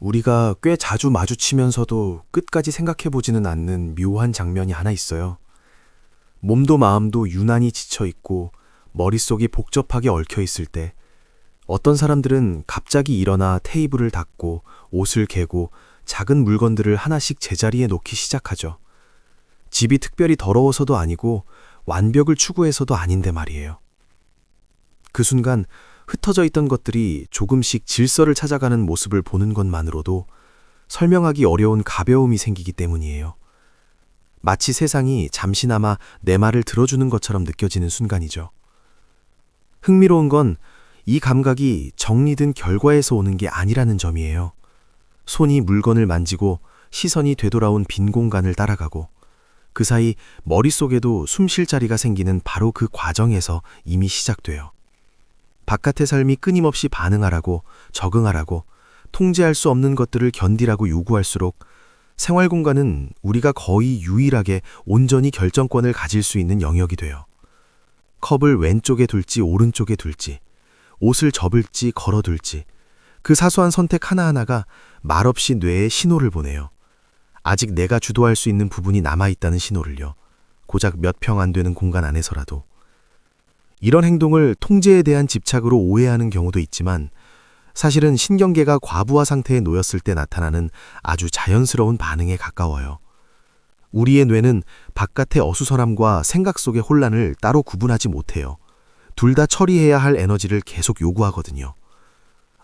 우리가 꽤 자주 마주치면서도 끝까지 생각해보지는 않는 묘한 장면이 하나 있어요. 몸도 마음도 유난히 지쳐있고 머릿속이 복잡하게 얽혀있을 때 어떤 사람들은 갑자기 일어나 테이블을 닦고 옷을 개고 작은 물건들을 하나씩 제자리에 놓기 시작하죠. 집이 특별히 더러워서도 아니고 완벽을 추구해서도 아닌데 말이에요. 그 순간 흩어져 있던 것들이 조금씩 질서를 찾아가는 모습을 보는 것만으로도 설명하기 어려운 가벼움이 생기기 때문이에요. 마치 세상이 잠시나마 내 말을 들어주는 것처럼 느껴지는 순간이죠. 흥미로운 건 이 감각이 정리된 결과에서 오는 게 아니라는 점이에요. 손이 물건을 만지고 시선이 되돌아온 빈 공간을 따라가고 그 사이 머릿속에도 숨 쉴 자리가 생기는 바로 그 과정에서 이미 시작돼요. 바깥의 삶이 끊임없이 반응하라고, 적응하라고, 통제할 수 없는 것들을 견디라고 요구할수록 생활 공간은 우리가 거의 유일하게 온전히 결정권을 가질 수 있는 영역이 돼요. 컵을 왼쪽에 둘지 오른쪽에 둘지, 옷을 접을지 걸어둘지, 그 사소한 선택 하나하나가 말없이 뇌에 신호를 보내요. 아직 내가 주도할 수 있는 부분이 남아있다는 신호를요. 고작 몇 평 안 되는 공간 안에서라도. 이런 행동을 통제에 대한 집착으로 오해하는 경우도 있지만 사실은 신경계가 과부하 상태에 놓였을 때 나타나는 아주 자연스러운 반응에 가까워요. 우리의 뇌는 바깥의 어수선함과 생각 속의 혼란을 따로 구분하지 못해요. 둘 다 처리해야 할 에너지를 계속 요구하거든요.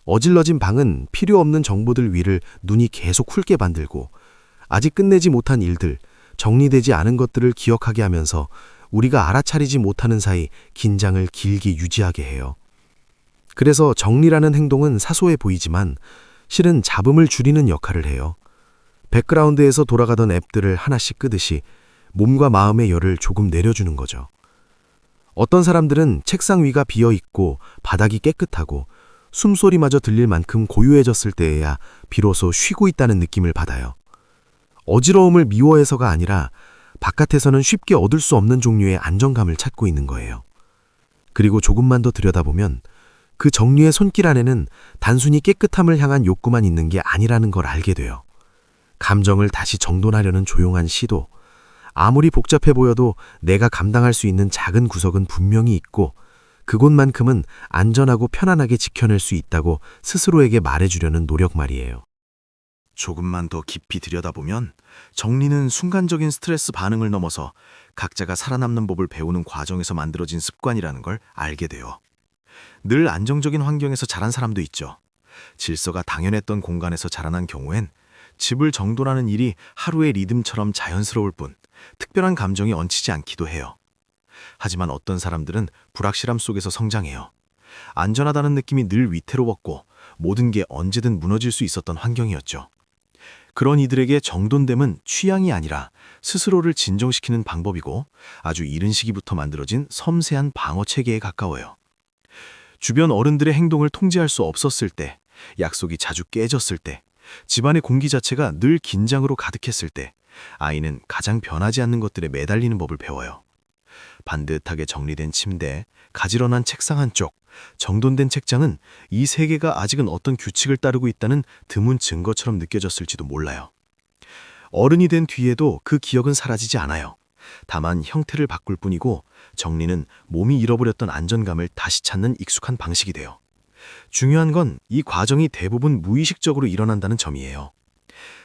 어질러진 방은 필요 없는 정보들 위를 눈이 계속 훑게 만들고 아직 끝내지 못한 일들, 정리되지 않은 것들을 기억하게 하면서 우리가 알아차리지 못하는 사이 긴장을 길게 유지하게 해요. 그래서 정리라는 행동은 사소해 보이지만 실은 잡음을 줄이는 역할을 해요. 백그라운드에서 돌아가던 앱들을 하나씩 끄듯이 몸과 마음의 열을 조금 내려주는 거죠. 어떤 사람들은 책상 위가 비어있고 바닥이 깨끗하고 숨소리마저 들릴 만큼 고요해졌을 때에야 비로소 쉬고 있다는 느낌을 받아요. 어지러움을 미워해서가 아니라 바깥에서는 쉽게 얻을 수 없는 종류의 안정감을 찾고 있는 거예요. 그리고 조금만 더 들여다보면 그 정리의 손길 안에는 단순히 깨끗함을 향한 욕구만 있는 게 아니라는 걸 알게 돼요. 감정을 다시 정돈하려는 조용한 시도, 아무리 복잡해 보여도 내가 감당할 수 있는 작은 구석은 분명히 있고 그곳만큼은 안전하고 편안하게 지켜낼 수 있다고 스스로에게 말해주려는 노력 말이에요. 조금만 더 깊이 들여다보면 정리는 순간적인 스트레스 반응을 넘어서 각자가 살아남는 법을 배우는 과정에서 만들어진 습관이라는 걸 알게 돼요. 늘 안정적인 환경에서 자란 사람도 있죠. 질서가 당연했던 공간에서 자라난 경우엔 집을 정돈하는 일이 하루의 리듬처럼 자연스러울 뿐 특별한 감정이 얹히지 않기도 해요. 하지만 어떤 사람들은 불확실함 속에서 성장해요. 안전하다는 느낌이 늘 위태로웠고 모든 게 언제든 무너질 수 있었던 환경이었죠. 그런 이들에게 정돈됨은 취향이 아니라 스스로를 진정시키는 방법이고 아주 이른 시기부터 만들어진 섬세한 방어 체계에 가까워요. 주변 어른들의 행동을 통제할 수 없었을 때, 약속이 자주 깨졌을 때, 집안의 공기 자체가 늘 긴장으로 가득했을 때 아이는 가장 변하지 않는 것들에 매달리는 법을 배워요. 반듯하게 정리된 침대, 가지런한 책상 한쪽, 정돈된 책장은 이 세계가 아직은 어떤 규칙을 따르고 있다는 드문 증거처럼 느껴졌을지도 몰라요. 어른이 된 뒤에도 그 기억은 사라지지 않아요. 다만 형태를 바꿀 뿐이고 정리는 몸이 잃어버렸던 안정감을 다시 찾는 익숙한 방식이 돼요. 중요한 건 이 과정이 대부분 무의식적으로 일어난다는 점이에요.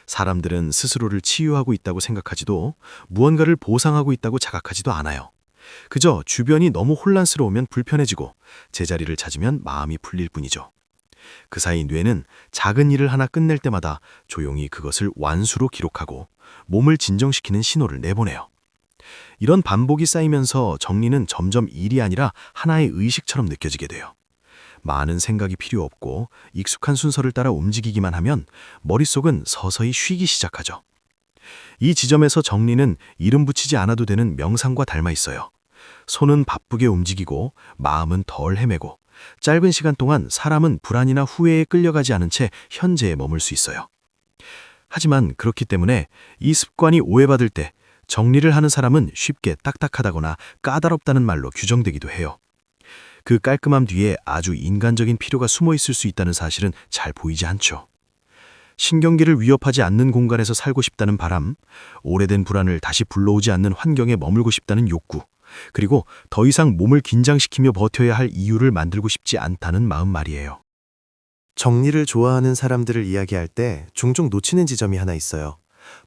사람들은 스스로를 치유하고 있다고 생각하지도 무언가를 보상하고 있다고 자각하지도 않아요. 그저 주변이 너무 혼란스러우면 불편해지고 제자리를 찾으면 마음이 풀릴 뿐이죠. 그 사이 뇌는 작은 일을 하나 끝낼 때마다 조용히 그것을 완수로 기록하고 몸을 진정시키는 신호를 내보내요. 이런 반복이 쌓이면서 정리는 점점 일이 아니라 하나의 의식처럼 느껴지게 돼요. 많은 생각이 필요 없고 익숙한 순서를 따라 움직이기만 하면 머릿속은 서서히 쉬기 시작하죠. 이 지점에서 정리는 이름 붙이지 않아도 되는 명상과 닮아 있어요. 손은 바쁘게 움직이고 마음은 덜 헤매고 짧은 시간 동안 사람은 불안이나 후회에 끌려가지 않은 채 현재에 머물 수 있어요. 하지만 그렇기 때문에 이 습관이 오해받을 때 정리를 하는 사람은 쉽게 딱딱하다거나 까다롭다는 말로 규정되기도 해요. 그 깔끔함 뒤에 아주 인간적인 필요가 숨어 있을 수 있다는 사실은 잘 보이지 않죠. 신경계를 위협하지 않는 공간에서 살고 싶다는 바람, 오래된 불안을 다시 불러오지 않는 환경에 머물고 싶다는 욕구, 그리고 더 이상 몸을 긴장시키며 버텨야 할 이유를 만들고 싶지 않다는 마음 말이에요. 정리를 좋아하는 사람들을 이야기할 때 종종 놓치는 지점이 하나 있어요.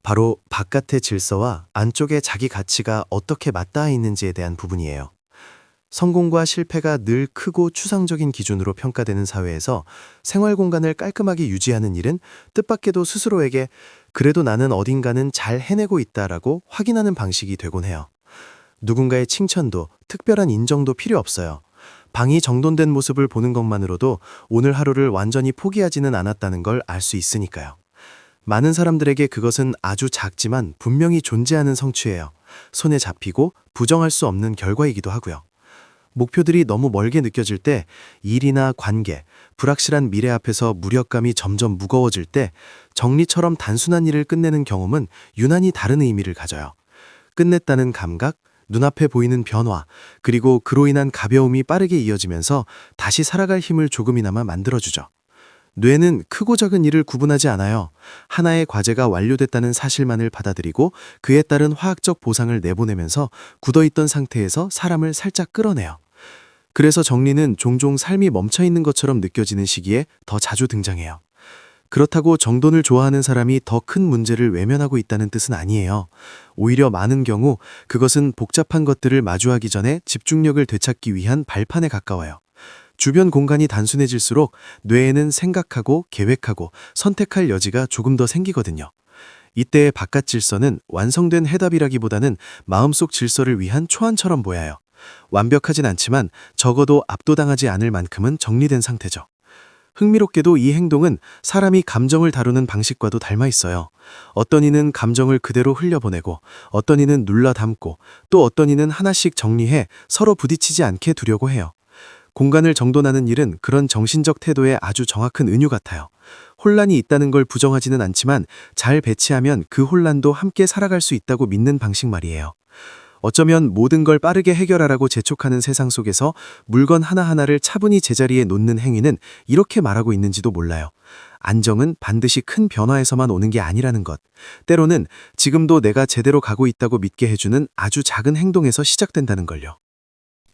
바로 바깥의 질서와 안쪽의 자기 가치가 어떻게 맞닿아 있는지에 대한 부분이에요. 성공과 실패가 늘 크고 추상적인 기준으로 평가되는 사회에서 생활 공간을 깔끔하게 유지하는 일은 뜻밖에도 스스로에게 그래도 나는 어딘가는 잘 해내고 있다라고 확인하는 방식이 되곤 해요. 누군가의 칭찬도 특별한 인정도 필요 없어요. 방이 정돈된 모습을 보는 것만으로도 오늘 하루를 완전히 포기하지는 않았다는 걸 알 수 있으니까요. 많은 사람들에게 그것은 아주 작지만 분명히 존재하는 성취예요. 손에 잡히고 부정할 수 없는 결과이기도 하고요. 목표들이 너무 멀게 느껴질 때, 일이나 관계, 불확실한 미래 앞에서 무력감이 점점 무거워질 때 정리처럼 단순한 일을 끝내는 경험은 유난히 다른 의미를 가져요. 끝냈다는 감각, 눈앞에 보이는 변화, 그리고 그로 인한 가벼움이 빠르게 이어지면서 다시 살아갈 힘을 조금이나마 만들어주죠. 뇌는 크고 작은 일을 구분하지 않아요. 하나의 과제가 완료됐다는 사실만을 받아들이고 그에 따른 화학적 보상을 내보내면서 굳어있던 상태에서 사람을 살짝 끌어내요. 그래서 정리는 종종 삶이 멈춰있는 것처럼 느껴지는 시기에 더 자주 등장해요. 그렇다고 정돈을 좋아하는 사람이 더 큰 문제를 외면하고 있다는 뜻은 아니에요. 오히려 많은 경우 그것은 복잡한 것들을 마주하기 전에 집중력을 되찾기 위한 발판에 가까워요. 주변 공간이 단순해질수록 뇌에는 생각하고 계획하고 선택할 여지가 조금 더 생기거든요. 이때의 바깥 질서는 완성된 해답이라기보다는 마음속 질서를 위한 초안처럼 보여요. 완벽하진 않지만 적어도 압도당하지 않을 만큼은 정리된 상태죠. 흥미롭게도 이 행동은 사람이 감정을 다루는 방식과도 닮아 있어요. 어떤 이는 감정을 그대로 흘려보내고, 어떤 이는 눌러 담고, 또 어떤 이는 하나씩 정리해 서로 부딪히지 않게 두려고 해요. 공간을 정돈하는 일은 그런 정신적 태도의 아주 정확한 은유 같아요. 혼란이 있다는 걸 부정하지는 않지만 잘 배치하면 그 혼란도 함께 살아갈 수 있다고 믿는 방식 말이에요. 어쩌면 모든 걸 빠르게 해결하라고 재촉하는 세상 속에서 물건 하나하나를 차분히 제자리에 놓는 행위는 이렇게 말하고 있는지도 몰라요. 안정은 반드시 큰 변화에서만 오는 게 아니라는 것. 때로는 지금도 내가 제대로 가고 있다고 믿게 해주는 아주 작은 행동에서 시작된다는 걸요.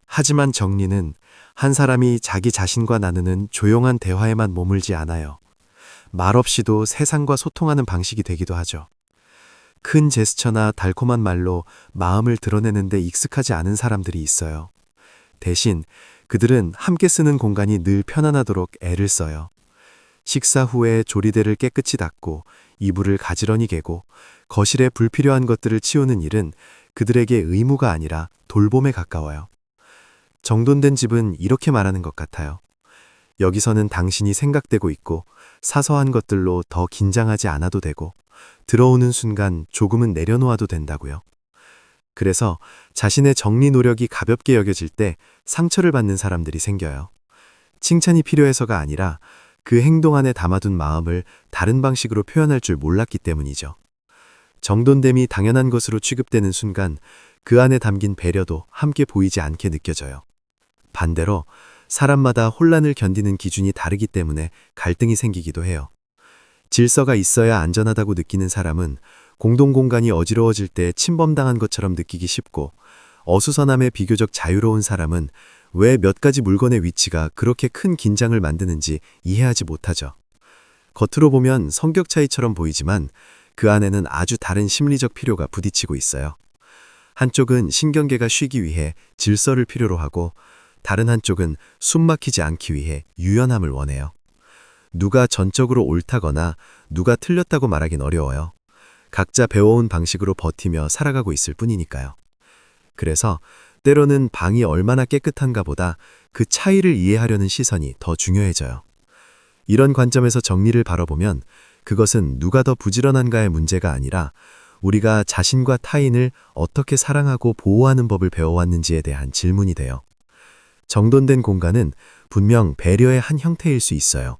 하지만 정리는 한 사람이 자기 자신과 나누는 조용한 대화에만 머물지 않아요. 말없이도 세상과 소통하는 방식이 되기도 하죠. 큰 제스처나 달콤한 말로 마음을 드러내는데 익숙하지 않은 사람들이 있어요. 대신 그들은 함께 쓰는 공간이 늘 편안하도록 애를 써요. 식사 후에 조리대를 깨끗이 닦고 이불을 가지런히 개고 거실에 불필요한 것들을 치우는 일은 그들에게 의무가 아니라 돌봄에 가까워요. 정돈된 집은 이렇게 말하는 것 같아요. 여기서는 당신이 생각되고 있고 사소한 것들로 더 긴장하지 않아도 되고 들어오는 순간 조금은 내려놓아도 된다고요. 그래서 자신의 정리 노력이 가볍게 여겨질 때 상처를 받는 사람들이 생겨요. 칭찬이 필요해서가 아니라 그 행동 안에 담아둔 마음을 다른 방식으로 표현할 줄 몰랐기 때문이죠. 정돈됨이 당연한 것으로 취급되는 순간 그 안에 담긴 배려도 함께 보이지 않게 느껴져요. 반대로 사람마다 혼란을 견디는 기준이 다르기 때문에 갈등이 생기기도 해요. 질서가 있어야 안전하다고 느끼는 사람은 공동공간이 어지러워질 때 침범당한 것처럼 느끼기 쉽고, 어수선함에 비교적 자유로운 사람은 왜 몇 가지 물건의 위치가 그렇게 큰 긴장을 만드는지 이해하지 못하죠. 겉으로 보면 성격 차이처럼 보이지만 그 안에는 아주 다른 심리적 필요가 부딪히고 있어요. 한쪽은 신경계가 쉬기 위해 질서를 필요로 하고, 다른 한쪽은 숨 막히지 않기 위해 유연함을 원해요. 누가 전적으로 옳다거나 누가 틀렸다고 말하긴 어려워요. 각자 배워온 방식으로 버티며 살아가고 있을 뿐이니까요. 그래서 때로는 방이 얼마나 깨끗한가 보다 그 차이를 이해하려는 시선이 더 중요해져요. 이런 관점에서 정리를 바라보면 그것은 누가 더 부지런한가의 문제가 아니라 우리가 자신과 타인을 어떻게 사랑하고 보호하는 법을 배워왔는지에 대한 질문이 돼요. 정돈된 공간은 분명 배려의 한 형태일 수 있어요.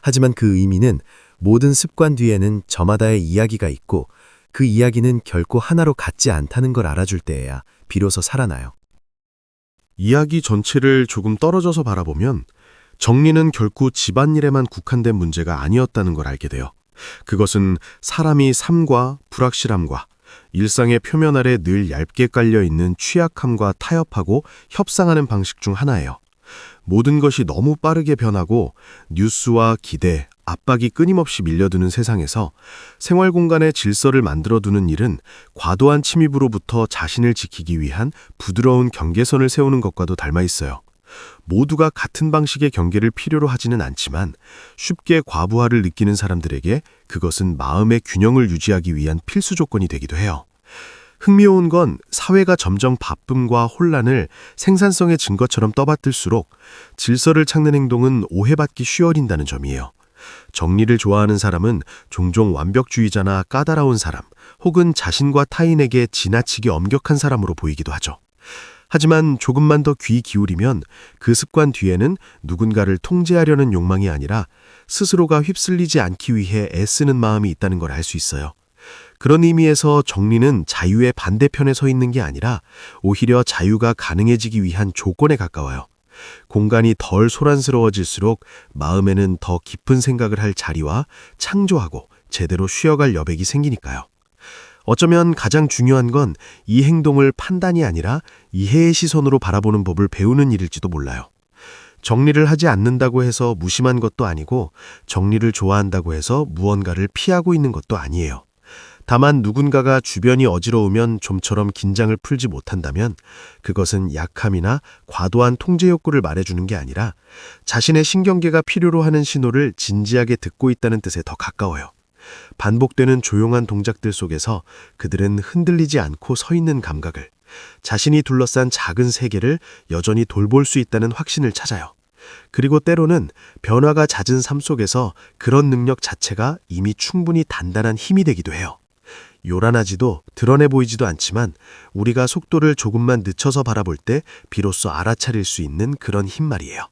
하지만 그 의미는 모든 습관 뒤에는 저마다의 이야기가 있고, 그 이야기는 결코 하나로 같지 않다는 걸 알아줄 때에야 비로소 살아나요. 이야기 전체를 조금 떨어져서 바라보면 정리는 결코 집안일에만 국한된 문제가 아니었다는 걸 알게 돼요. 그것은 사람이 삶과 불확실함과 일상의 표면 아래 늘 얇게 깔려있는 취약함과 타협하고 협상하는 방식 중 하나예요. 모든 것이 너무 빠르게 변하고 뉴스와 기대, 압박이 끊임없이 밀려드는 세상에서 생활 공간의 질서를 만들어두는 일은 과도한 침입으로부터 자신을 지키기 위한 부드러운 경계선을 세우는 것과도 닮아 있어요. 모두가 같은 방식의 경계를 필요로 하지는 않지만 쉽게 과부하를 느끼는 사람들에게 그것은 마음의 균형을 유지하기 위한 필수 조건이 되기도 해요. 흥미로운 건 사회가 점점 바쁨과 혼란을 생산성의 증거처럼 떠받들수록 질서를 찾는 행동은 오해받기 쉬워진다는 점이에요. 정리를 좋아하는 사람은 종종 완벽주의자나 까다로운 사람, 혹은 자신과 타인에게 지나치게 엄격한 사람으로 보이기도 하죠. 하지만 조금만 더 귀 기울이면 그 습관 뒤에는 누군가를 통제하려는 욕망이 아니라 스스로가 휩쓸리지 않기 위해 애쓰는 마음이 있다는 걸 알 수 있어요. 그런 의미에서 정리는 자유의 반대편에 서 있는 게 아니라 오히려 자유가 가능해지기 위한 조건에 가까워요. 공간이 덜 소란스러워질수록 마음에는 더 깊은 생각을 할 자리와 창조하고 제대로 쉬어갈 여백이 생기니까요. 어쩌면 가장 중요한 건 이 행동을 판단이 아니라 이해의 시선으로 바라보는 법을 배우는 일일지도 몰라요. 정리를 하지 않는다고 해서 무심한 것도 아니고 정리를 좋아한다고 해서 무언가를 피하고 있는 것도 아니에요. 다만 누군가가 주변이 어지러우면 좀처럼 긴장을 풀지 못한다면 그것은 약함이나 과도한 통제 욕구를 말해주는 게 아니라 자신의 신경계가 필요로 하는 신호를 진지하게 듣고 있다는 뜻에 더 가까워요. 반복되는 조용한 동작들 속에서 그들은 흔들리지 않고 서 있는 감각을, 자신이 둘러싼 작은 세계를 여전히 돌볼 수 있다는 확신을 찾아요. 그리고 때로는 변화가 잦은 삶 속에서 그런 능력 자체가 이미 충분히 단단한 힘이 되기도 해요. 요란하지도 드러내 보이지도 않지만 우리가 속도를 조금만 늦춰서 바라볼 때 비로소 알아차릴 수 있는 그런 힘 말이에요.